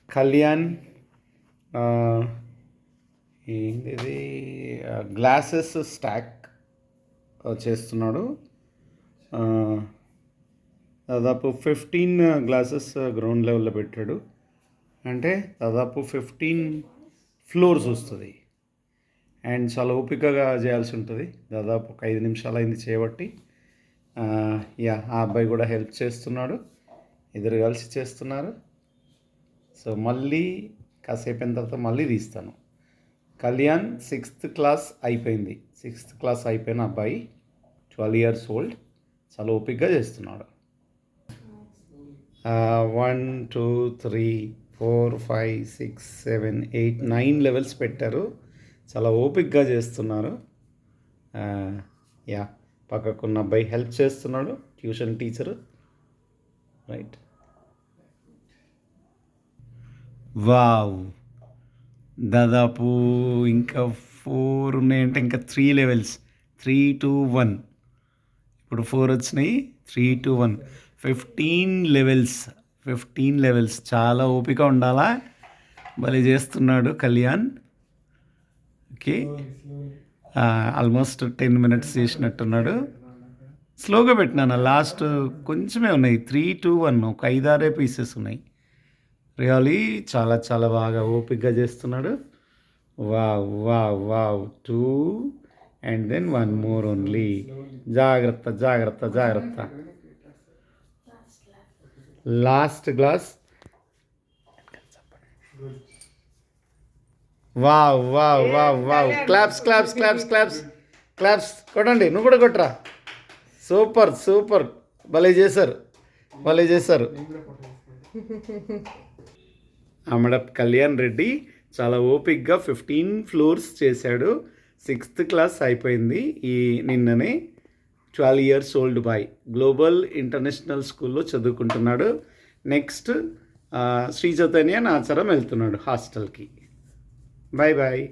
కళ్యాణ్ ఏంటిది glasses stock చేస్తున్నాడు. దాదాపు 15 గ్లాసెస్ గ్రౌండ్ లెవెల్లో పెట్టాడు. అంటే దాదాపు 15 ఫ్లోర్స్ వస్తుంది. అండ్ చాలా ఓపికగా చేయాల్సి ఉంటుంది. దాదాపు ఒక 5 నిమిషాలు అయింది చేయబట్టి. ఆ అబ్బాయి కూడా హెల్ప్ చేస్తున్నాడు. ఇద్దరు కలిసి చేస్తున్నారు. సో మళ్ళీ కాసేపు అయిన తర్వాత మళ్ళీ తీస్తాను. కళ్యాణ్ 6th క్లాస్ అయిపోయింది. 6th క్లాస్ అయిపోయిన అబ్బాయి 12 years old. చాలా ఓపికగా చేస్తున్నాడు. 1 2 3 4 5 6 7 8 9 లెవెల్స్ పెట్టారు. చాలా ఓపికగా చేస్తున్నారు. పక్కకున్న అబ్బాయి హెల్ప్ చేస్తున్నాడు, ట్యూషన్ టీచరు. రైట్. వావ్, దాదాపు ఇంకా 4 ఉన్నాయంటే ఇంకా 3 లెవెల్స్. 3 2 1. ఇప్పుడు 4 వచ్చినాయి. 3 2 1. 15 లెవెల్స్. చాలా ఓపిక ఉండాలా. భలే చేస్తున్నాడు కళ్యాణ్. ఓకే, ఆల్మోస్ట్ 10 minutes చేసినట్టున్నాడు. స్లోగా పెట్టినాను. లాస్ట్ కొంచెమే ఉన్నాయి. 3 2 1. ఒక 5-6 పీసెస్ ఉన్నాయి. రియలీ చాలా చాలా బాగా ఓపికగా చేస్తున్నాడు. Wow 2 and then 1 more only. జాగ్రత్త. Last glass. వావ్. క్లాప్స్ కొట్టండి. నువ్వు కూడా కొట్టరా. సూపర్. భలే చేశారు. అమడప్ కళ్యాణ్ రెడ్డి చాలా ఓపిక్గా 15 floors చేశాడు. 6th క్లాస్ అయిపోయింది నిన్ననే. 12 years old boy. Global international స్కూల్లో చదువుకుంటున్నాడు. నెక్స్ట్ శ్రీ చైతన్య నాచారం వెళ్తున్నాడు హాస్టల్కి. బాయ్.